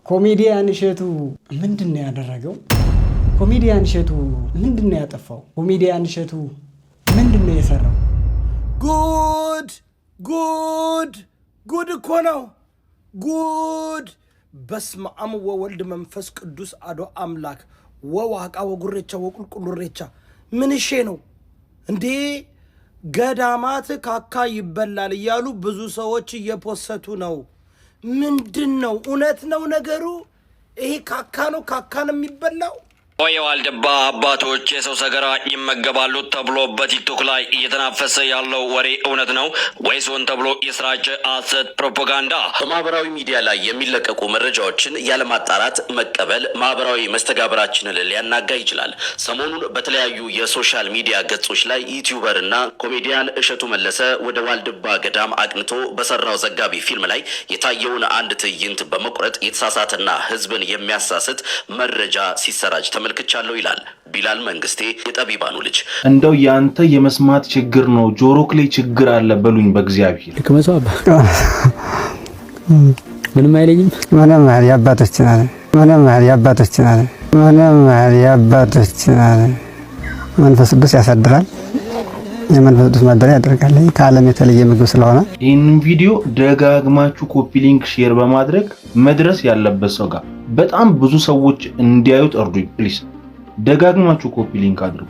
ኮሜዲያን እሸቱ ምንድነው ያደረገው? ኮሜዲያን እሸቱ ምንድነው ያጠፋው? ኮሜዲያን እሸቱ ምንድነው የሰራው? ጉድ እኮ ነው ጉድ። በስመ አብ ወወልድ መንፈስ ቅዱስ አሐዱ አምላክ ወዋቃ ወጉሬቻ ወቁልቁልሬቻ ምን እሺ ነው እንዴ? ገዳማት ካካ ይበላል እያሉ ብዙ ሰዎች እየፖሰቱ ነው። ምንድነው? እውነት ነው ነገሩ? ይሄ ካካ ነው የሚበላው? የዋልድባ አባቶች የሰው ሰገራ ይመገባሉ ተብሎ በቲክቶክ ላይ እየተናፈሰ ያለው ወሬ እውነት ነው ወይስ ሆን ተብሎ የስራጨ ሐሰት ፕሮፓጋንዳ? በማህበራዊ ሚዲያ ላይ የሚለቀቁ መረጃዎችን ያለማጣራት መቀበል ማህበራዊ መስተጋብራችንን ሊያናጋ ይችላል። ሰሞኑን በተለያዩ የሶሻል ሚዲያ ገጾች ላይ ዩቲዩበር እና ኮሜዲያን እሸቱ መለሰ ወደ ዋልድባ ገዳም አቅንቶ በሰራው ዘጋቢ ፊልም ላይ የታየውን አንድ ትዕይንት በመቁረጥ የተሳሳተና ህዝብን የሚያሳስት መረጃ ሲሰራጭ ተመልክቻለሁ ይላል ቢላል መንግስቴ የጠቢባኑ ልጅ። እንደው ያንተ የመስማት ችግር ነው ጆሮክ ላይ ችግር አለ በሉኝ በእግዚአብሔር። ልክመቱ አባ ምንም አይለኝም። ምንም ያባቶችን መንፈስ ቅዱስ ያሳድራል። የመንፈስ ቅዱስ ማደሪያ ያደርጋል። ከዓለም የተለየ ምግብ ስለሆነ ይህንን ቪዲዮ ደጋግማችሁ ኮፒ ሊንክ ሼር በማድረግ መድረስ ያለበት ሰው ጋር በጣም ብዙ ሰዎች እንዲያዩት እርዱኝ ፕሊዝ። ደጋግማችሁ ኮፒ ሊንክ አድርጉ።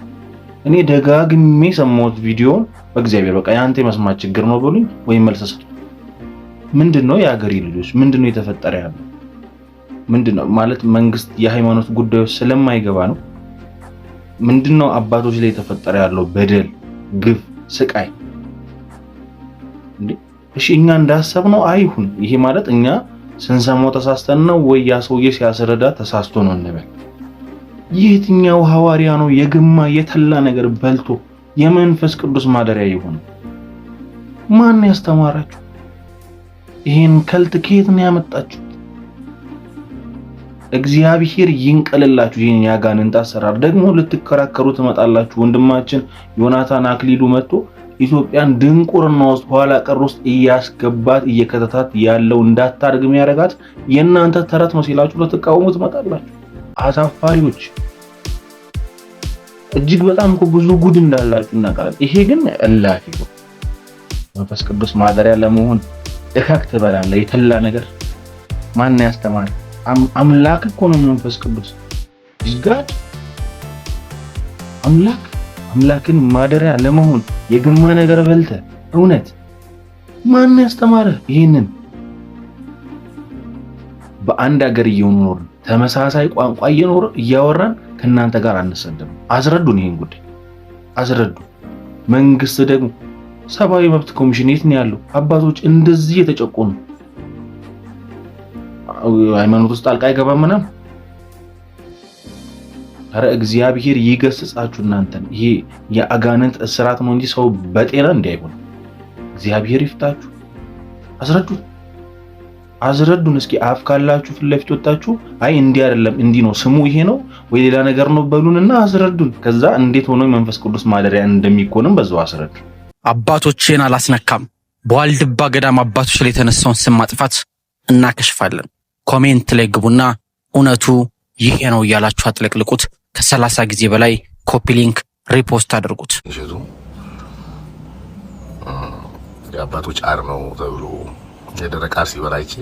እኔ ደጋግሜ ሰማሁት ቪዲዮን በእግዚአብሔር በቃ ያንተ የመስማት ችግር ነው በሉኝ ወይ መልሰስ። ምንድነው የአገሬ ልጆች ምንድነው የተፈጠረ ያለው? ምንድነው ማለት መንግስት የሃይማኖት ጉዳዮች ስለማይገባ ነው? ምንድነው አባቶች ላይ የተፈጠረ ያለው በደል፣ ግፍ፣ ስቃይ? እሺ እኛ እንዳሰብነው አይሁን። ይሄ ማለት እኛ ስንሰማው ተሳስተን ነው ወይ ያ ሰውዬ ሲያስረዳ ተሳስቶ ነው እንበል። የትኛው ሐዋርያ ነው የግማ የተላ ነገር በልቶ የመንፈስ ቅዱስ ማደሪያ ይሆን? ማን ያስተማራችሁ? ይሄን ከልት ከየት ነው ያመጣችሁ? እግዚአብሔር ይንቀልላችሁ። ይሄን ያጋንንት አሰራር ደግሞ ልትከራከሩ ትመጣላችሁ። ወንድማችን ዮናታን አክሊሉ መጥቶ ኢትዮጵያን ድንቁርና ውስጥ ኋላ ቀር ውስጥ እያስገባት እየከተታት ያለው እንዳታርግም ያረጋት የናንተ ተረት ነው ሲላችሁ ለተቃውሙ ትመጣላችሁ። አሳፋሪዎች እጅግ በጣም ብዙ ጉድ እንዳላችሁ እናውቃለን። ይሄ ግን እላፊ ነው። መንፈስ ቅዱስ ማደሪያ ለመሆን እካክ ትበላለህ የተላ ነገር ማን ያስተማረ? አምላክ እኮ ነው መንፈስ ቅዱስ ይጋድ አምላክን ማደሪያ ለመሆን የግማ ነገር በልተ እውነት ማን ያስተማረ? ይሄንን በአንድ ሀገር እየኖርን ተመሳሳይ ቋንቋ እያወራን ከናንተ ጋር አንሰደም። አስረዱን፣ ይሄን ጉዳይ አስረዱ። መንግስት ደግሞ ሰብአዊ መብት ኮሚሽን የት ነው ያለው? አባቶች እንደዚህ የተጨቆኑ ሃይማኖት ውስጥ ጣልቃ አይገባም ምናምን። አረ እግዚአብሔር ይገስጻችሁ እናንተን። ይሄ የአጋንንት እስራት ነው እንጂ ሰው በጤና እንዳይሆን እግዚአብሔር ይፍታችሁ። አስረዱን እስኪ አፍ ካላችሁ ፊት ለፊት ወጣችሁ አይ እንዲህ አይደለም እንዲህ ነው ስሙ ይሄ ነው ወይ ሌላ ነገር ነው በሉንና አስረዱን። ከዛ እንዴት ሆኖ መንፈስ ቅዱስ ማደሪያ እንደሚቆንም በዛው አስረዱ። አባቶችን አላስነካም። በዋልድባ ገዳም አባቶች ላይ የተነሳውን ስም ማጥፋት እናከሽፋለን። ኮሜንት ላይ ግቡና እውነቱ ይሄ ነው እያላችሁ አጥለቅልቁት። ከ30 ጊዜ በላይ ኮፒ ሊንክ ሪፖስት አድርጉት። እሸቱ የአባቶች አር ነው ተብሎ የደረቀ አር ሲበላይቼ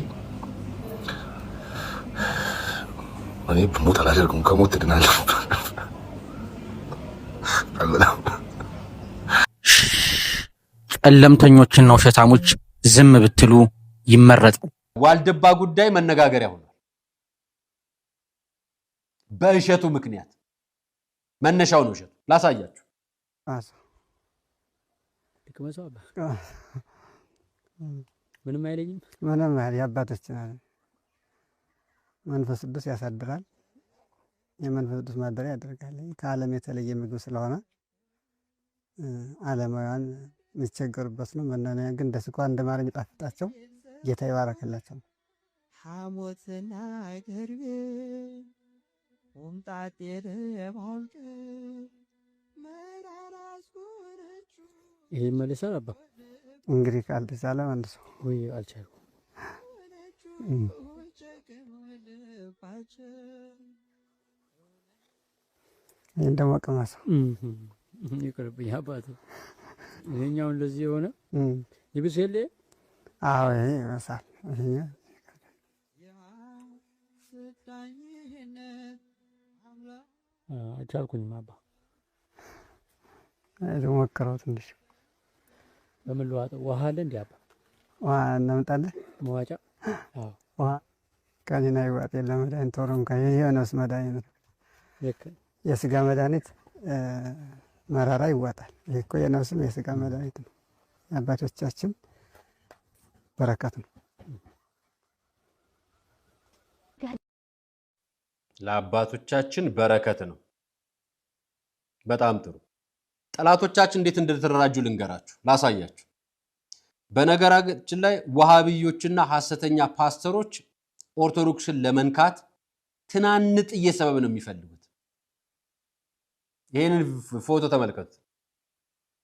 እኔ በሞት አላደርግም። ከሞት ትድናለህ። ጨለምተኞችና ውሸታሞች ዝም ብትሉ ይመረጣል። ዋልድባ ጉዳይ መነጋገሪያ ሆኗል። በእሸቱ ምክንያት መነሻው ነው። እሸቱ ላሳያችሁ። ምንም አይለኝም። ምንም ያባቶችን መንፈስ ቅዱስ ያሳድራል። የመንፈስ ቅዱስ ማደሪያ ያደርጋል። ከዓለም የተለየ ምግብ ስለሆነ ዓለማውያን የሚቸገሩበት ነው። መናንያን ግን ደስ እንኳን እንደማር የሚጣፍጣቸው ጌታ ይባረክላቸው። ሐሞትና ገርቤ ወምጣጤር ማውልቅ መራራስኩነቹ ይሄ መልሰህ አባ እንግዲህ ካልተቻለ መልሶ ወይ አልቻልኩም። እንደሞ ቀማሳ ይቅርብኝ አባቴ ይሄኛው እንደዚህ ሆነ ይብስል አዎ ይመሳል ይሄ አቻልኩኝ ማባ ሞክረው ትንሽ በምን ልዋጠው ውሃ አለ እንዴ አባ ውሃ እናምጣለን መዋጫ ውሃ ከኔና ይዋጥ ለመድኃኒት ቶሎ እንኳን የሆነስ መድኃኒት የስጋ መድኃኒት መራራ ይዋጣል። ይሄ እኮ የነፍስም የስጋ መድኃኒት ነው። አባቶቻችን በረከት ነው። ለአባቶቻችን በረከት ነው። በጣም ጥሩ። ጠላቶቻችን እንዴት እንደተደራጁ ልንገራችሁ፣ ላሳያችሁ። በነገራችን ላይ ወሃቢዮችና ሐሰተኛ ፓስተሮች ኦርቶዶክስን ለመንካት ትናንጥዬ ሰበብ ነው የሚፈልጉት። ይሄንን ፎቶ ተመልከቱ።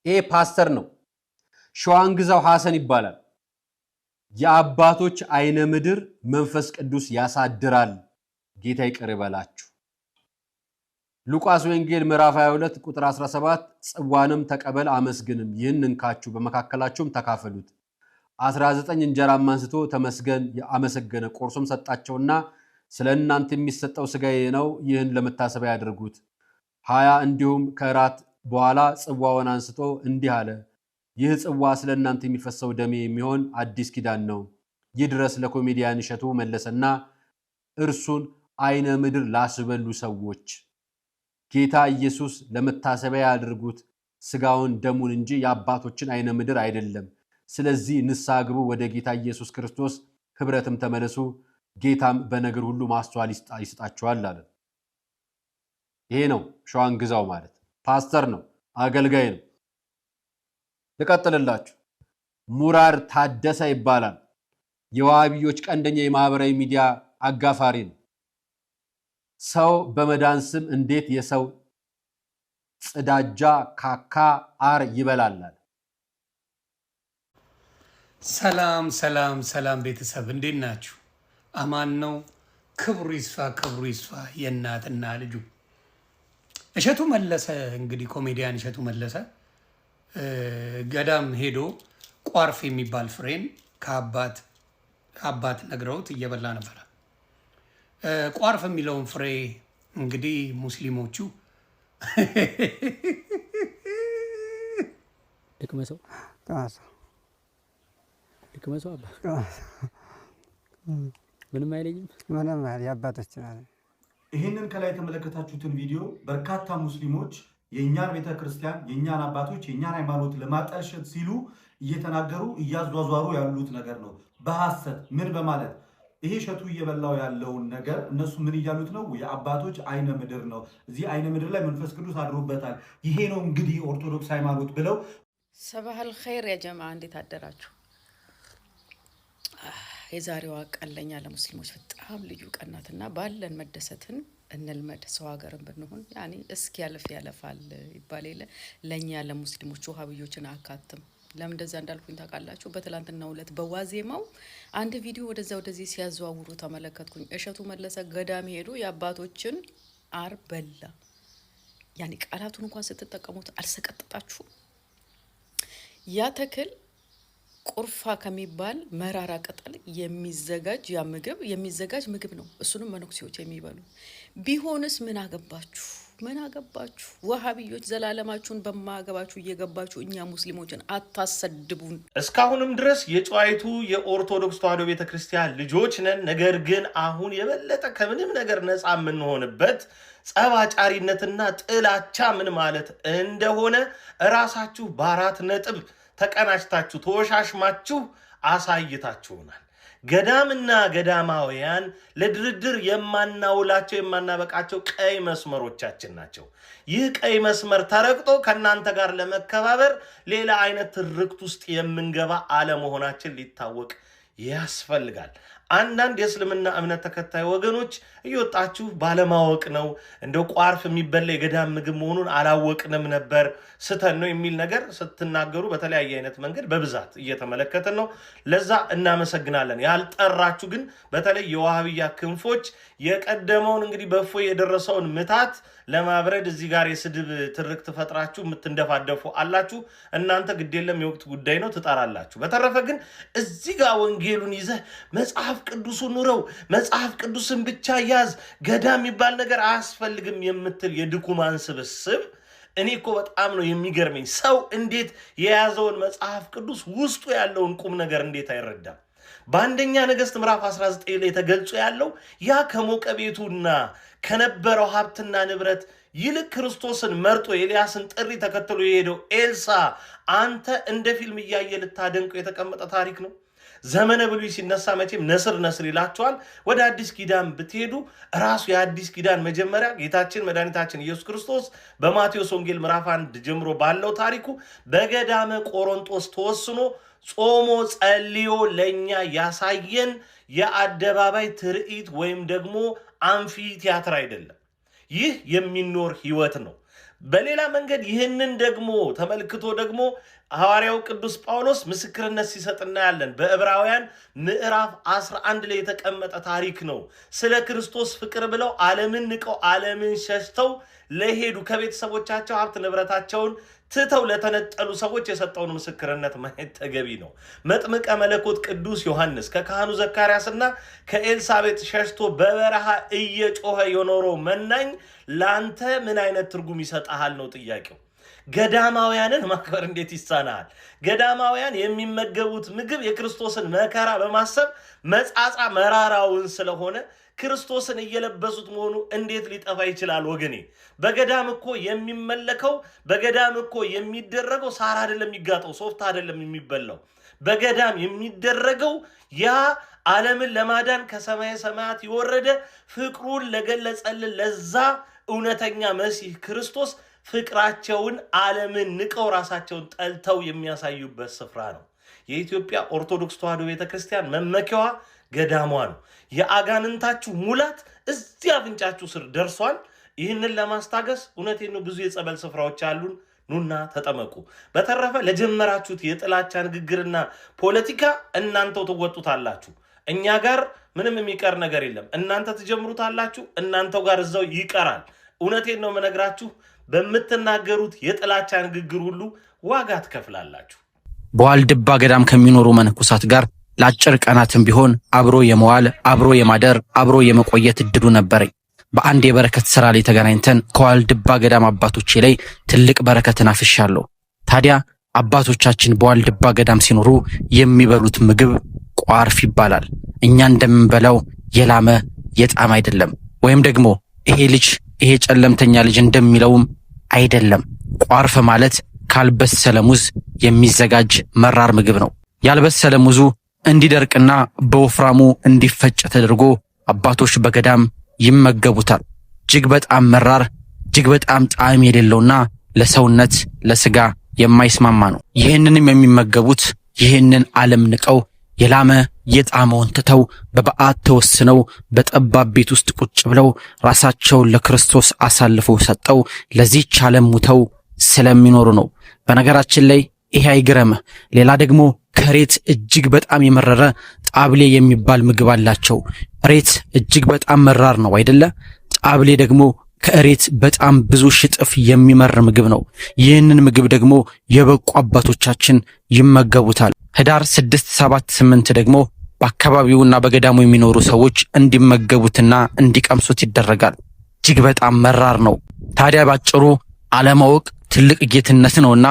ይሄ ፓስተር ነው፣ ሸዋንግዛው ሐሰን ይባላል። የአባቶች አይነ ምድር መንፈስ ቅዱስ ያሳድራል፣ ጌታ ይቅር ይበላችሁ። ሉቃስ ወንጌል ምዕራፍ 22 ቁጥር 17 ጽዋንም ተቀበል አመስግንም፣ ይህን እንካችሁ በመካከላችሁም ተካፈሉት። 19 እንጀራም አንስቶ ተመስገን አመሰገነ፣ ቆርሶም ሰጣቸውና ስለ እናንተ የሚሰጠው ሥጋዬ ነው፣ ይህን ለመታሰቢያ ያድርጉት። 20 እንዲሁም ከራት በኋላ ጽዋውን አንስቶ እንዲህ አለ፣ ይህ ጽዋ ስለ እናንተ የሚፈሰው ደሜ የሚሆን አዲስ ኪዳን ነው። ይህ ድረስ ለኮሜዲያን እሸቱ መለሰና እርሱን አይነ ምድር ላስበሉ ሰዎች ጌታ ኢየሱስ ለመታሰቢያ ያድርጉት፣ ሥጋውን ደሙን እንጂ የአባቶችን አይነ ምድር አይደለም። ስለዚህ ንስሐ ግቡ፣ ወደ ጌታ ኢየሱስ ክርስቶስ ኅብረትም ተመለሱ፣ ጌታም በነገር ሁሉ ማስተዋል ይስጣችኋል አለ። ይሄ ነው ሸዋንግዛው ማለት። ፓስተር ነው፣ አገልጋይ ነው። ልቀጥልላችሁ። ሙራር ታደሰ ይባላል። የዋሃቢዮች ቀንደኛ የማህበራዊ ሚዲያ አጋፋሪ ነው። ሰው በመዳን ስም እንዴት የሰው ጽዳጃ ካካ አር ይበላል? ሰላም ሰላም ሰላም ቤተሰብ እንዴት ናችሁ? አማን ነው። ክብሩ ይስፋ ክብሩ ይስፋ የእናትና ልጁ እሸቱ መለሰ። እንግዲህ ኮሜዲያን እሸቱ መለሰ ገዳም ሄዶ ቋርፍ የሚባል ፍሬን ከአባት ነግረውት እየበላ ነበረ። ቋርፍ የሚለውን ፍሬ እንግዲህ ሙስሊሞቹ ልቅመሰው አባ ምንም አይለኝም። ምንም አይል የአባቶች ማለት ይህንን ከላይ የተመለከታችሁትን ቪዲዮ በርካታ ሙስሊሞች የእኛን ቤተክርስቲያን የእኛን አባቶች የእኛን ሃይማኖት ለማጠልሸት ሲሉ እየተናገሩ እያዟዟሩ ያሉት ነገር ነው። በሐሰት ምን በማለት ይሄ እሸቱ እየበላው ያለውን ነገር እነሱ ምን እያሉት ነው? የአባቶች አይነ ምድር ነው፣ እዚህ አይነ ምድር ላይ መንፈስ ቅዱስ አድሮበታል፣ ይሄ ነው እንግዲህ ኦርቶዶክስ ሃይማኖት ብለው። ሰባህል ኸይር ያ ጀማ፣ እንዴት አደራችሁ? የዛሬዋ ቀን ለኛ ለሙስሊሞች በጣም ልዩ ቀን ናትና ባለን መደሰትን እንልመድ። ሰው ሀገርን ብንሆን ያኔ እስኪ ያለፋል ይባል የለ። ለኛ ለሙስሊሞች ወሃቢዮችን አካትም ለምን እንደዛ እንዳልኩኝ ታውቃላችሁ? በትላንትናው ዕለት በዋዜማው አንድ ቪዲዮ ወደዚህ ሲያዘዋውሩ ተመለከትኩኝ። እሸቱ መለሰ ገዳም ሄዶ የአባቶችን አር በላ። ያኔ ቃላቱን እንኳን ስትጠቀሙት አልሰቀጥጣችሁ? ያ ተክል ቁርፋ ከሚባል መራራ ቅጠል የሚዘጋጅ ምግብ ነው። እሱንም መነኩሴዎች የሚበሉ ቢሆንስ ምን አገባችሁ? ወሃቢዮች ዘላለማችሁን በማገባችሁ እየገባችሁ እኛ ሙስሊሞችን አታሰድቡን። እስካሁንም ድረስ የጨዋይቱ የኦርቶዶክስ ተዋሕዶ ቤተክርስቲያን ልጆች ነን። ነገር ግን አሁን የበለጠ ከምንም ነገር ነፃ የምንሆንበት ጸባጫሪነትና ጥላቻ ምን ማለት እንደሆነ እራሳችሁ በ4 ነጥብ ተቀናጅታችሁ ተወሻሽማችሁ አሳይታችሁናል። ገዳምና ገዳማውያን ለድርድር የማናውላቸው የማናበቃቸው ቀይ መስመሮቻችን ናቸው። ይህ ቀይ መስመር ተረግጦ ከእናንተ ጋር ለመከባበር ሌላ አይነት ትርክት ውስጥ የምንገባ አለመሆናችን ሊታወቅ ያስፈልጋል። አንዳንድ የእስልምና እምነት ተከታይ ወገኖች እየወጣችሁ ባለማወቅ ነው እንደው ቋርፍ የሚበላ የገዳም ምግብ መሆኑን አላወቅንም ነበር ስተን ነው የሚል ነገር ስትናገሩ በተለያየ አይነት መንገድ በብዛት እየተመለከተን ነው። ለዛ እናመሰግናለን። ያልጠራችሁ ግን በተለይ የዋሃብያ ክንፎች የቀደመውን እንግዲህ በእፎይ የደረሰውን ምታት ለማብረድ እዚህ ጋር የስድብ ትርክት ፈጥራችሁ የምትንደፋደፉ አላችሁ። እናንተ ግዴለም የወቅት ጉዳይ ነው ትጠራላችሁ። በተረፈ ግን እዚህ ጋር ወንጌሉን ይዘህ መጽሐፍ ቅዱሱን ኑረው መጽሐፍ ቅዱስን ብቻ ያዝ ገዳም የሚባል ነገር አያስፈልግም የምትል የድኩማን ስብስብ እኔ እኮ በጣም ነው የሚገርመኝ። ሰው እንዴት የያዘውን መጽሐፍ ቅዱስ ውስጡ ያለውን ቁም ነገር እንዴት አይረዳም? በአንደኛ ነገሥት ምዕራፍ 19 ላይ ተገልጾ ያለው ያ ከሞቀ ቤቱና ከነበረው ሀብትና ንብረት ይልቅ ክርስቶስን መርጦ ኤልያስን ጥሪ ተከትሎ የሄደው ኤልሳ አንተ እንደ ፊልም እያየ ልታደንቀው የተቀመጠ ታሪክ ነው። ዘመነ ብሉይ ሲነሳ መቼም ነስር ይላቸዋል። ወደ አዲስ ኪዳን ብትሄዱ ራሱ የአዲስ ኪዳን መጀመሪያ ጌታችን መድኃኒታችን ኢየሱስ ክርስቶስ በማቴዎስ ወንጌል ምዕራፍ 1 ጀምሮ ባለው ታሪኩ በገዳመ ቆሮንጦስ ተወስኖ ጾሞ ጸልዮ ለኛ ያሳየን የአደባባይ ትርኢት ወይም ደግሞ አንፊ ቲያትር አይደለም። ይህ የሚኖር ህይወት ነው። በሌላ መንገድ ይህንን ደግሞ ተመልክቶ ደግሞ ሐዋርያው ቅዱስ ጳውሎስ ምስክርነት ሲሰጥ እናያለን። በዕብራውያን ምዕራፍ 11 ላይ የተቀመጠ ታሪክ ነው። ስለ ክርስቶስ ፍቅር ብለው ዓለምን ንቀው ዓለምን ሸሽተው ለሄዱ ከቤተሰቦቻቸው ሀብት ንብረታቸውን ትተው ለተነጠሉ ሰዎች የሰጠውን ምስክርነት ማየት ተገቢ ነው። መጥምቀ መለኮት ቅዱስ ዮሐንስ ከካህኑ ዘካርያስና ከኤልሳቤጥ ሸሽቶ በበረሃ እየጮኸ የኖረው መናኝ ላንተ ምን አይነት ትርጉም ይሰጣል ነው ጥያቄው። ገዳማውያንን ማክበር እንዴት ይሳናል? ገዳማውያን የሚመገቡት ምግብ የክርስቶስን መከራ በማሰብ መጻጻ መራራውን ስለሆነ ክርስቶስን እየለበሱት መሆኑ እንዴት ሊጠፋ ይችላል? ወገኔ በገዳም እኮ የሚመለከው በገዳም እኮ የሚደረገው ሳር አይደለም የሚጋጠው፣ ሶፍት አይደለም የሚበላው። በገዳም የሚደረገው ያ ዓለምን ለማዳን ከሰማየ ሰማያት የወረደ ፍቅሩን ለገለጸልን ለዛ እውነተኛ መሲህ ክርስቶስ ፍቅራቸውን ዓለምን ንቀው ራሳቸውን ጠልተው የሚያሳዩበት ስፍራ ነው። የኢትዮጵያ ኦርቶዶክስ ተዋሕዶ ቤተክርስቲያን መመኪያዋ ገዳሟ ነው። የአጋንንታችሁ ሙላት እዚህ አፍንጫችሁ ስር ደርሷል። ይህንን ለማስታገስ እውነቴን ነው ብዙ የጸበል ስፍራዎች አሉን። ኑና ተጠመቁ። በተረፈ ለጀመራችሁት የጥላቻ ንግግርና ፖለቲካ እናንተው ትወጡታላችሁ። እኛ ጋር ምንም የሚቀር ነገር የለም። እናንተ ትጀምሩታላችሁ፣ እናንተው ጋር እዛው ይቀራል። እውነቴን ነው የምነግራችሁ። በምትናገሩት የጥላቻ ንግግር ሁሉ ዋጋ ትከፍላላችሁ። በዋልድባ ገዳም ከሚኖሩ መነኮሳት ጋር ለአጭር ቀናትም ቢሆን አብሮ የመዋል አብሮ የማደር አብሮ የመቆየት እድሉ ነበረኝ። በአንድ የበረከት ስራ ላይ ተገናኝተን ከዋልድባ ገዳም አባቶቼ ላይ ትልቅ በረከትን አፍሻለሁ። ታዲያ አባቶቻችን በዋልድባ ገዳም ሲኖሩ የሚበሉት ምግብ ቋርፍ ይባላል። እኛ እንደምንበላው የላመ የጣም አይደለም፣ ወይም ደግሞ ይሄ ጨለምተኛ ልጅ እንደሚለውም አይደለም። ቋርፍ ማለት ካልበሰለ ሙዝ የሚዘጋጅ መራር ምግብ ነው። ያልበሰለ ሙዙ እንዲደርቅና በወፍራሙ እንዲፈጭ ተደርጎ አባቶች በገዳም ይመገቡታል። እጅግ በጣም መራር፣ እጅግ በጣም ጣዕም የሌለውና ለሰውነት ለስጋ የማይስማማ ነው። ይህንንም የሚመገቡት ይህንን ዓለም ንቀው የላመ የጣመውን ትተው በበዓት ተወስነው በጠባብ ቤት ውስጥ ቁጭ ብለው ራሳቸውን ለክርስቶስ አሳልፈው ሰጠው ለዚህች ዓለም ሙተው ስለሚኖሩ ነው። በነገራችን ላይ ይሄ አይግረምህ። ሌላ ደግሞ ከሬት እጅግ በጣም የመረረ ጣብሌ የሚባል ምግብ አላቸው። ሬት እጅግ በጣም መራር ነው አይደለ? ጣብሌ ደግሞ ከሬት በጣም ብዙ ሽጥፍ የሚመር ምግብ ነው። ይህንን ምግብ ደግሞ የበቁ አባቶቻችን ይመገቡታል። ህዳር 6፣ 7፣ 8 ደግሞ በአካባቢውና በገዳሙ የሚኖሩ ሰዎች እንዲመገቡትና እንዲቀምሱት ይደረጋል። እጅግ በጣም መራር ነው። ታዲያ ባጭሩ አለማወቅ ትልቅ ጌትነት ነውና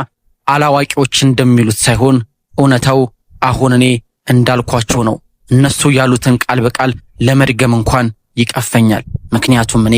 አላዋቂዎች እንደሚሉት ሳይሆን እውነታው አሁን እኔ እንዳልኳቸው ነው። እነሱ ያሉትን ቃል በቃል ለመድገም እንኳን ይቀፈኛል። ምክንያቱም እኔ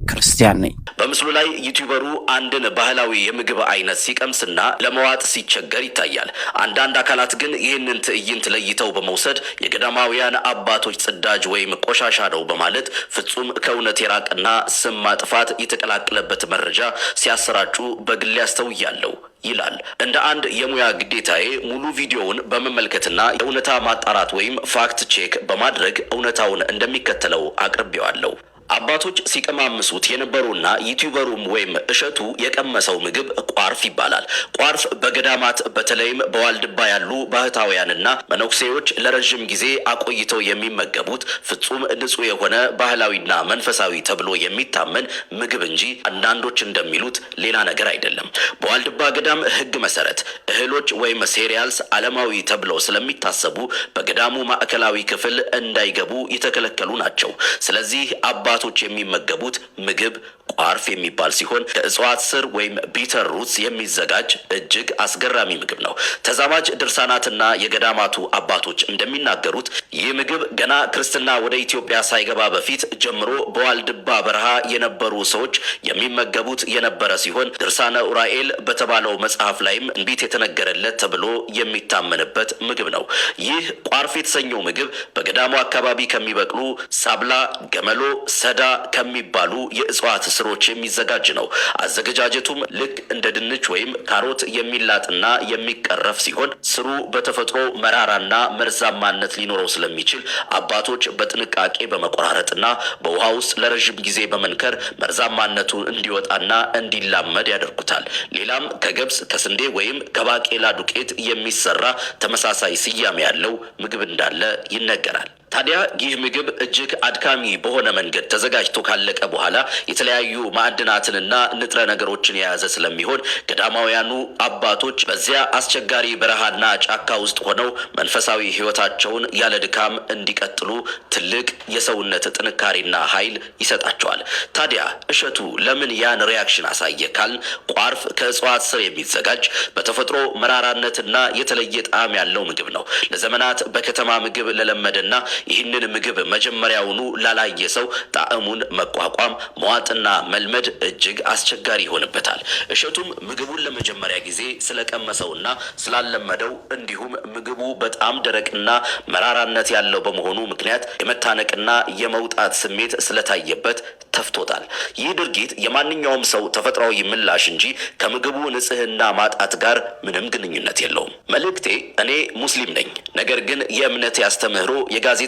ክርስቲያን ነኝ። በምስሉ ላይ ዩቲዩበሩ አንድን ባህላዊ የምግብ አይነት ሲቀምስና ለመዋጥ ሲቸገር ይታያል። አንዳንድ አካላት ግን ይህንን ትዕይንት ለይተው በመውሰድ የገዳማውያን አባቶች ጽዳጅ ወይም ቆሻሻ ነው በማለት ፍጹም ከእውነት የራቀና ስም ማጥፋት የተቀላቀለበት መረጃ ሲያሰራጩ በግል ያስተውያለሁ ይላል። እንደ አንድ የሙያ ግዴታዬ ሙሉ ቪዲዮውን በመመልከትና የእውነታ ማጣራት ወይም ፋክት ቼክ በማድረግ እውነታውን እንደሚከተለው አቅርቤዋለሁ። አባቶች ሲቀማምሱት የነበሩና ዩቲዩበሩም ወይም እሸቱ የቀመሰው ምግብ ቋርፍ ይባላል። ቋርፍ በገዳማት በተለይም በዋልድባ ያሉ ባህታውያንና መነኩሴዎች ለረጅም ጊዜ አቆይተው የሚመገቡት ፍጹም ንጹህ የሆነ ባህላዊና መንፈሳዊ ተብሎ የሚታመን ምግብ እንጂ አንዳንዶች እንደሚሉት ሌላ ነገር አይደለም። በዋልድባ ገዳም ሕግ መሰረት እህሎች ወይም ሴሪያልስ ዓለማዊ ተብለው ስለሚታሰቡ በገዳሙ ማዕከላዊ ክፍል እንዳይገቡ የተከለከሉ ናቸው። ስለዚህ አባቶች የሚመገቡት ምግብ ቋርፍ የሚባል ሲሆን ከእጽዋት ስር ወይም ቢተር ሩትስ የሚዘጋጅ እጅግ አስገራሚ ምግብ ነው። ተዛማጅ ድርሳናትና የገዳማቱ አባቶች እንደሚናገሩት ይህ ምግብ ገና ክርስትና ወደ ኢትዮጵያ ሳይገባ በፊት ጀምሮ በዋልድባ በረሃ የነበሩ ሰዎች የሚመገቡት የነበረ ሲሆን ድርሳነ ኡራኤል በተባለው መጽሐፍ ላይም እንቢት የተነገረለት ተብሎ የሚታመንበት ምግብ ነው። ይህ ቋርፍ የተሰኘው ምግብ በገዳሙ አካባቢ ከሚበቅሉ ሳብላ፣ ገመሎ፣ ሰዳ ከሚባሉ የእጽዋት ስሮች የሚዘጋጅ ነው። አዘገጃጀቱም ልክ እንደ ድንች ወይም ካሮት የሚላጥና የሚቀረፍ ሲሆን ስሩ በተፈጥሮ መራራና መርዛማነት ሊኖረው ስለሚችል አባቶች በጥንቃቄ በመቆራረጥና በውሃ ውስጥ ለረጅም ጊዜ በመንከር መርዛማነቱ እንዲወጣና እንዲላመድ ያደርጉታል። ሌላም ከገብስ ከስንዴ ወይም ከባቄላ ዱቄት የሚሰራ ተመሳሳይ ስያሜ ያለው ምግብ እንዳለ ይነገራል። ታዲያ ይህ ምግብ እጅግ አድካሚ በሆነ መንገድ ተዘጋጅቶ ካለቀ በኋላ የተለያዩ ማዕድናትንና ንጥረ ነገሮችን የያዘ ስለሚሆን ገዳማውያኑ አባቶች በዚያ አስቸጋሪ በረሃና ጫካ ውስጥ ሆነው መንፈሳዊ ሕይወታቸውን ያለ ድካም እንዲቀጥሉ ትልቅ የሰውነት ጥንካሬና ኃይል ይሰጣቸዋል። ታዲያ እሸቱ ለምን ያን ሪያክሽን አሳየ ካልን ቋርፍ ከእጽዋት ስር የሚዘጋጅ በተፈጥሮ መራራነትና የተለየ ጣዕም ያለው ምግብ ነው። ለዘመናት በከተማ ምግብ ለለመደና ይህንን ምግብ መጀመሪያውኑ ላላየ ሰው ጣዕሙን መቋቋም መዋጥና መልመድ እጅግ አስቸጋሪ ይሆንበታል። እሸቱም ምግቡን ለመጀመሪያ ጊዜ ስለቀመሰውና ስላለመደው እንዲሁም ምግቡ በጣም ደረቅና መራራነት ያለው በመሆኑ ምክንያት የመታነቅና የመውጣት ስሜት ስለታየበት ተፍቶታል። ይህ ድርጊት የማንኛውም ሰው ተፈጥሯዊ ምላሽ እንጂ ከምግቡ ንጽህና ማጣት ጋር ምንም ግንኙነት የለውም። መልእክቴ እኔ ሙስሊም ነኝ፣ ነገር ግን የእምነት ያስተምህሮ የጋዜጠኝነት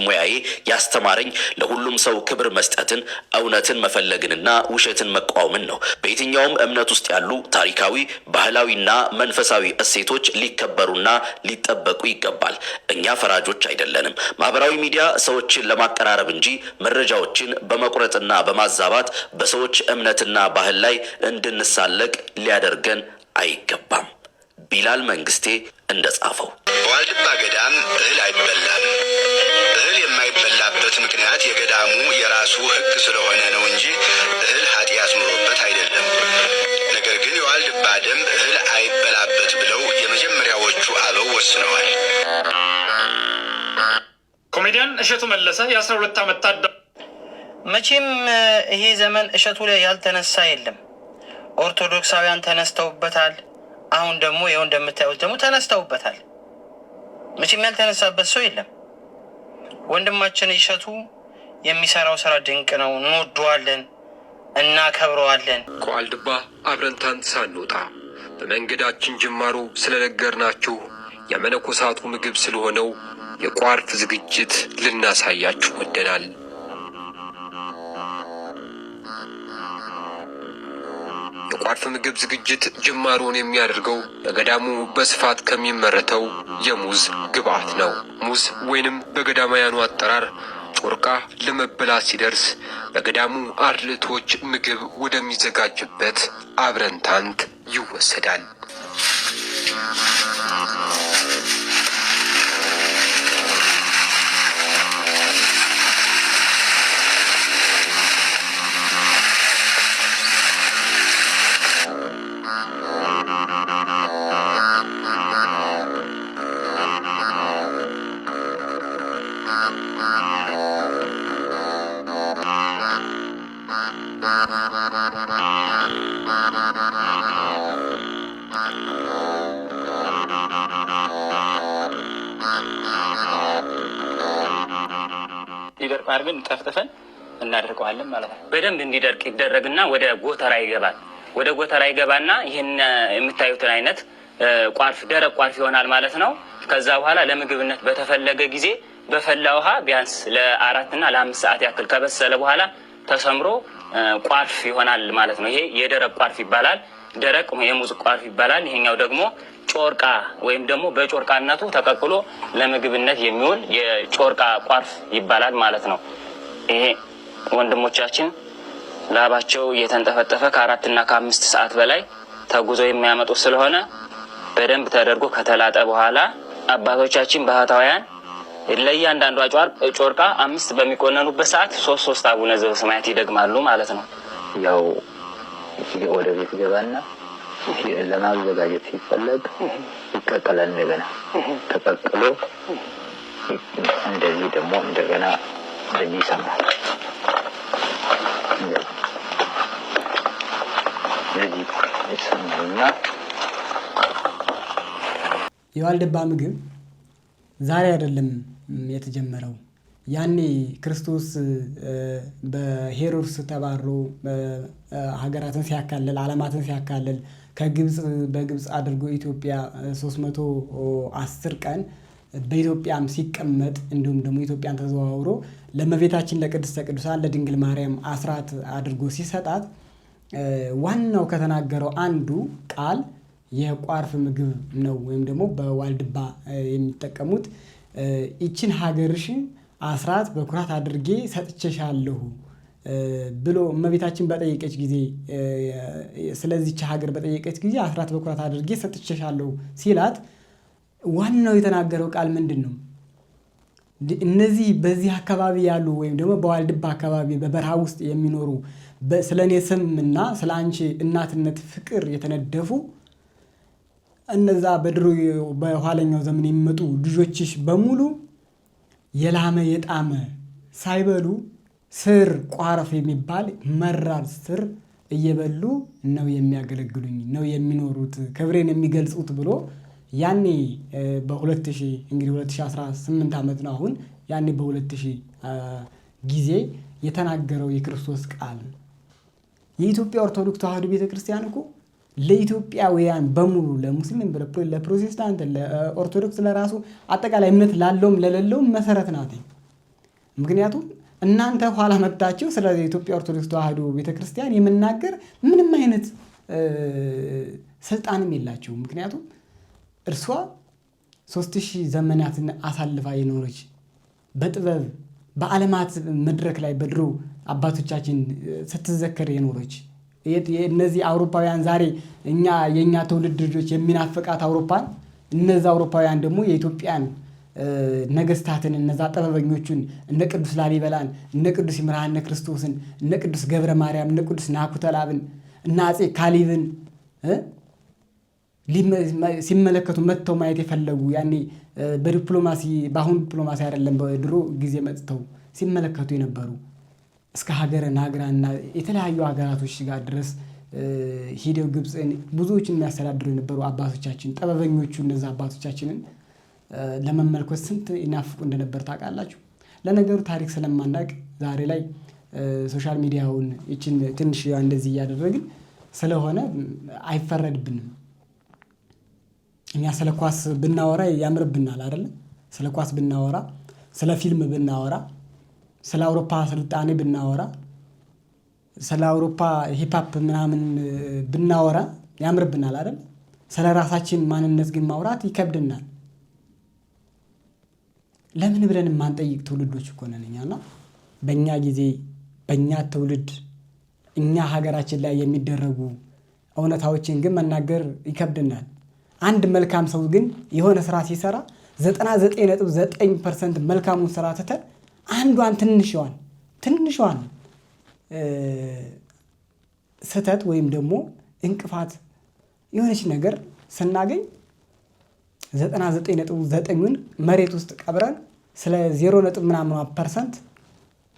ሙያዬ ያስተማረኝ ለሁሉም ሰው ክብር መስጠትን፣ እውነትን መፈለግንና ውሸትን መቃወምን ነው። በየትኛውም እምነት ውስጥ ያሉ ታሪካዊ፣ ባህላዊና መንፈሳዊ እሴቶች ሊከበሩና ሊጠበቁ ይገባል። እኛ ፈራጆች አይደለንም። ማህበራዊ ሚዲያ ሰዎችን ለማቀራረብ እንጂ መረጃዎችን በመቁረጥና በማዛባት በሰዎች እምነትና ባህል ላይ እንድንሳለቅ ሊያደርገን አይገባም። ቢላል መንግስቴ እንደጻፈው በዋልድባ ገዳም እህል አይበላም። እህል የማይበላበት ምክንያት የገዳሙ የራሱ ሕግ ስለሆነ ነው እንጂ እህል ኃጢአት ኑሮበት አይደለም። ነገር ግን የዋልድባ ደንብ እህል አይበላበት ብለው የመጀመሪያዎቹ አበው ወስነዋል። ኮሜዲያን እሸቱ መለሰ የ12 ዓመት ታዳ መቼም ይሄ ዘመን እሸቱ ላይ ያልተነሳ የለም። ኦርቶዶክሳውያን ተነስተውበታል። አሁን ደግሞ ይኸው እንደምታዩት ደግሞ ተነስተውበታል። መቼም ያልተነሳበት ሰው የለም። ወንድማችን እሸቱ የሚሰራው ስራ ድንቅ ነው። እንወደዋለን፣ እናከብረዋለን። ከዋልድባ አብረን ታንት ሳንወጣ በመንገዳችን ጅማሮ ስለነገርናችሁ የመነኮሳቱ ምግብ ስለሆነው የቋርፍ ዝግጅት ልናሳያችሁ ወደናል። የቋርፍ ምግብ ዝግጅት ጅማሮን የሚያደርገው በገዳሙ በስፋት ከሚመረተው የሙዝ ግብዓት ነው። ሙዝ ወይንም በገዳማውያኑ አጠራር ጮርቃ ለመበላት ሲደርስ በገዳሙ አርልቶች ምግብ ወደሚዘጋጅበት አብረንታንት ይወሰዳል። ይደርቅ አድርገን ጠፍጥፈን እናደርቀዋለን ማለት ነው። በደንብ እንዲደርቅ ይደረግና ወደ ጎተራ ይገባል። ወደ ጎተራ ይገባና ይህን የምታዩትን አይነት ቋርፍ ደረቅ ቋርፍ ይሆናል ማለት ነው። ከዛ በኋላ ለምግብነት በተፈለገ ጊዜ በፈላ ውሃ ቢያንስ ለ4 እና ለ5 ሰዓት ያክል ከበሰለ በኋላ ተሰምሮ ቋርፍ ይሆናል ማለት ነው። ይሄ የደረቅ ቋርፍ ይባላል። ደረቅ የሙዝ ቋርፍ ይባላል። ይሄኛው ደግሞ ጮርቃ ወይም ደግሞ በጮርቃነቱ ተቀቅሎ ለምግብነት የሚውል የጮርቃ ቋርፍ ይባላል ማለት ነው። ይሄ ወንድሞቻችን ላባቸው እየተንጠፈጠፈ ከ4 እና ከ5 ሰዓት በላይ ተጉዘው የሚያመጡ ስለሆነ በደንብ ተደርጎ ከተላጠ በኋላ አባቶቻችን ባህታውያን ለእያንዳንዷ ጮርቃ 5 በሚቆነኑበት ሰዓት 3 አቡነ ዘበሰማያት ይደግማሉ ማለት ነው። ያው ወደ ቤት ገባና ለማዘጋጀት ሲፈለግ ይቀቀላል። እንደገና ተቀቅሎ እንደዚህ ደግሞ እንደገና እንደዚህ ይሰማል። እንደዚህ ይሰማልና የዋልድባ ምግብ ዛሬ አይደለም የተጀመረው። ያኔ ክርስቶስ በሄሮድስ ተባሮ ሀገራትን ሲያካልል ዓለማትን ሲያካልል በግብጽ አድርጎ ኢትዮጵያ 310 ቀን በኢትዮጵያም ሲቀመጥ እንዲሁም ደግሞ ኢትዮጵያን ተዘዋውሮ ለእመቤታችን ለቅድስተ ቅዱሳን ለድንግል ማርያም አስራት አድርጎ ሲሰጣት ዋናው ከተናገረው አንዱ ቃል የቋርፍ ምግብ ነው። ወይም ደግሞ በዋልድባ የሚጠቀሙት ይችን ሀገርሽን አስራት በኩራት አድርጌ ሰጥቼሻለሁ ብሎ እመቤታችን በጠየቀች ጊዜ ስለዚህች ሀገር በጠየቀች ጊዜ አስራት በኩራት አድርጌ ሰጥቼሻለሁ ሲላት ዋናው የተናገረው ቃል ምንድን ነው? እነዚህ በዚህ አካባቢ ያሉ ወይም ደግሞ በዋልድባ አካባቢ በበረሃ ውስጥ የሚኖሩ ስለ እኔ ስምና ስለ አንቺ እናትነት ፍቅር የተነደፉ እነዛ በድሮ በኋለኛው ዘመን የሚመጡ ልጆችሽ በሙሉ የላመ የጣመ ሳይበሉ ስር ቋረፍ የሚባል መራር ስር እየበሉ ነው የሚያገለግሉኝ ነው የሚኖሩት ክብሬን የሚገልጹት ብሎ ያኔ በ2000 እንግዲህ 2018 ዓመት ነው አሁን ያኔ በ2000 ጊዜ የተናገረው የክርስቶስ ቃል። የኢትዮጵያ ኦርቶዶክስ ተዋሕዶ ቤተክርስቲያን እኮ ለኢትዮጵያውያን በሙሉ ለሙስሊም፣ ለፕሮቴስታንት፣ ለኦርቶዶክስ ለራሱ አጠቃላይ እምነት ላለውም ለሌለውም መሰረት ናት። ምክንያቱም እናንተ ኋላ መጣችሁ ስለ ኢትዮጵያ ኦርቶዶክስ ተዋሕዶ ቤተክርስቲያን የመናገር ምንም አይነት ስልጣንም የላችሁ። ምክንያቱም እርሷ 3000 ዘመናትን አሳልፋ የኖረች በጥበብ በዓለማት መድረክ ላይ በድሮ አባቶቻችን ስትዘከር የኖረች እነዚህ አውሮፓውያን ዛሬ የኛ ትውልድ ልጆች የሚናፍቃት አውሮፓን እነዛ አውሮፓውያን ደግሞ የኢትዮጵያን ነገስታትን እነዛ ጥበበኞቹን እነ ቅዱስ ላሊበላን እነ ቅዱስ ይምርሃነ ክርስቶስን እነ ቅዱስ ገብረ ማርያም እነ ቅዱስ ናኩተላብን እና አፄ ካሊብን ሲመለከቱ መጥተው ማየት የፈለጉ ያኔ በዲፕሎማሲ በአሁን ዲፕሎማሲ አይደለም በድሮ ጊዜ መጥተው ሲመለከቱ የነበሩ እስከ ሀገረ ናግራና የተለያዩ ሀገራቶች ጋር ድረስ ሂደው ግብፅን ብዙዎችን የሚያስተዳድሩ የነበሩ አባቶቻችን ጥበበኞቹ እነዛ አባቶቻችንን ለመመልከት ስንት ይናፍቁ እንደነበር ታውቃላችሁ። ለነገሩ ታሪክ ስለማናውቅ ዛሬ ላይ ሶሻል ሚዲያውን ይችን ትንሽ እንደዚህ እያደረግን ስለሆነ አይፈረድብንም። እኛ ስለ ኳስ ብናወራ ያምርብናል አይደል? ስለ ኳስ ብናወራ፣ ስለ ፊልም ብናወራ፣ ስለ አውሮፓ ስልጣኔ ብናወራ፣ ስለ አውሮፓ ሂፓፕ ምናምን ብናወራ ያምርብናል አይደል? ስለ ራሳችን ማንነት ግን ማውራት ይከብድናል። ለምን ብለን ማንጠይቅ ትውልዶች እኮ ነን እኛና በእኛ ጊዜ በእኛ ትውልድ እኛ ሀገራችን ላይ የሚደረጉ እውነታዎችን ግን መናገር ይከብድናል። አንድ መልካም ሰው ግን የሆነ ስራ ሲሰራ 99.9% መልካሙን ስራ ትተን አንዷን ትንሿን ስህተት ወይም ደግሞ እንቅፋት የሆነች ነገር ስናገኝ 99.9ን መሬት ውስጥ ቀብረን ስለ 0.ምናምን%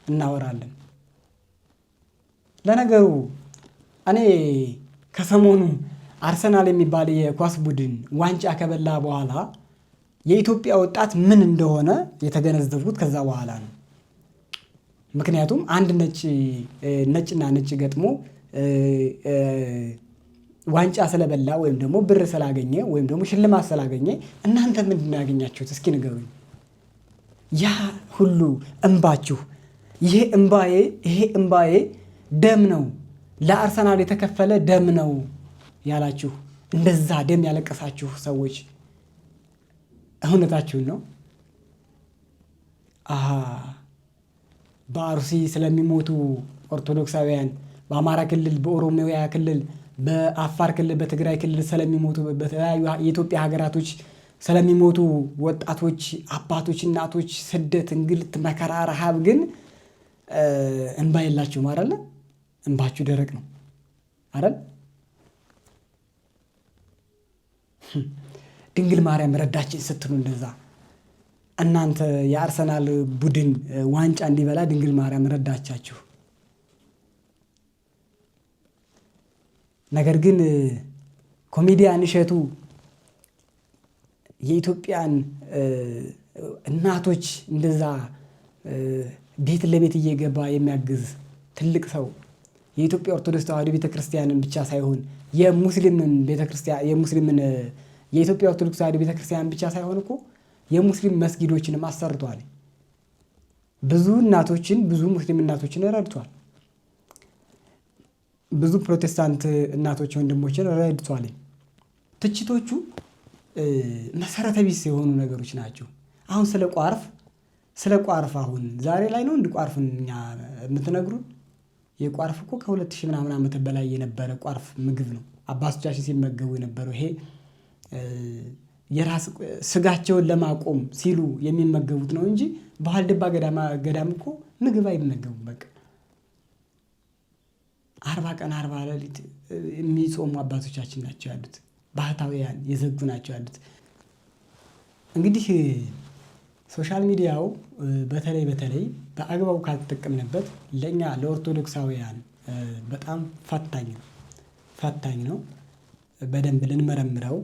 እናወራለን። ለነገሩ እኔ ከሰሞኑ አርሰናል የሚባል የኳስ ቡድን ዋንጫ ከበላ በኋላ የኢትዮጵያ ወጣት ምን እንደሆነ የተገነዘብኩት ከዛ በኋላ ነው። ምክንያቱም አንድ ነጭና ነጭ ገጥሞ ዋንጫ ስለበላ ወይም ደግሞ ብር ስላገኘ ወይም ደግሞ ሽልማት ስላገኘ እናንተ ምንድን ነው ያገኛችሁት? እስኪ ንገሩኝ። ያ ሁሉ እንባችሁ ይሄ እምባዬ ደም ነው፣ ለአርሰናል የተከፈለ ደም ነው ያላችሁ እንደዛ ደም ያለቀሳችሁ ሰዎች እውነታችሁን ነው? በአርሲ ስለሚሞቱ ኦርቶዶክሳውያን፣ በአማራ ክልል፣ በኦሮሚያ ክልል፣ በአፋር ክልል፣ በትግራይ ክልል ስለሚሞቱ በተለያዩ የኢትዮጵያ ሀገራቶች ስለሚሞቱ ወጣቶች፣ አባቶች፣ እናቶች ስደት፣ እንግልት፣ መከራ፣ ረሃብ ግን እንባ የላችሁም አይደለ? እንባችሁ ደረቅ ነው አይደል? ድንግል ማርያም ረዳችን ስትሉ እንደዛ እናንተ የአርሰናል ቡድን ዋንጫ እንዲበላ ድንግል ማርያም ረዳቻችሁ። ነገር ግን ኮሜዲያን እሸቱ የኢትዮጵያን እናቶች እንደዛ ቤት ለቤት እየገባ የሚያግዝ ትልቅ ሰው የኢትዮጵያ ኦርቶዶክስ ተዋሕዶ ቤተክርስቲያንን ብቻ ሳይሆን የኢትዮጵያ ኦርቶዶክስ ተዋሕዶ ቤተክርስቲያን ብቻ ሳይሆን እኮ የሙስሊም መስጊዶችንም አሰርቷል። ብዙ ሙስሊም እናቶችን ረድቷል። ብዙ ፕሮቴስታንት እናቶች ወንድሞችን ረድቷል። ትችቶቹ መሰረተ ቢስ የሆኑ ነገሮች ናቸው። አሁን ስለ ቋርፍ አሁን ዛሬ ላይ ነው እንደ ቋርፍን እኛ የምትነግሩን? የቋርፍ እኮ ከ2000 ምናምን ዓመት በላይ የነበረ ቋርፍ ምግብ ነው። አባቶቻችን ሲመገቡ የነበረው ይሄ የራስ ስጋቸውን ለማቆም ሲሉ የሚመገቡት ነው እንጂ በዋልድባ ገዳም እኮ ምግብ አይመገቡም። በቃ 40 ቀን 40 ሌሊት የሚጾሙ አባቶቻችን ናቸው ያሉት። ባህታውያን የዘጉ ናቸው ያሉት። እንግዲህ ሶሻል ሚዲያው በተለይ በአግባቡ ካልተጠቀምንበት ለእኛ ለኦርቶዶክሳውያን በጣም ፈታኝ ነው። በደንብ ልንመረምረው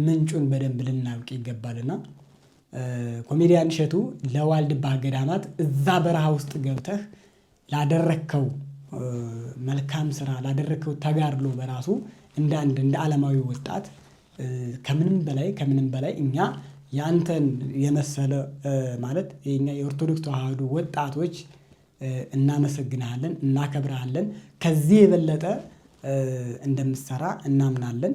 ምንጩን በደንብ ልናውቅ ይገባልና ኮሜዲያን እሸቱ ለዋልድባ ገዳማት እዛ በረሃ ውስጥ ገብተህ ላደረከው መልካም ስራ ላደረከው ተጋድሎ በራሱ እንደ ዓለማዊ ወጣት ከምንም በላይ እኛ ያንተን የመሰለ ማለት የኛ የኦርቶዶክስ ተዋሕዶ ወጣቶች እናመሰግናለን፣ እናከብራለን። ከዚህ የበለጠ እንደምትሰራ እናምናለን።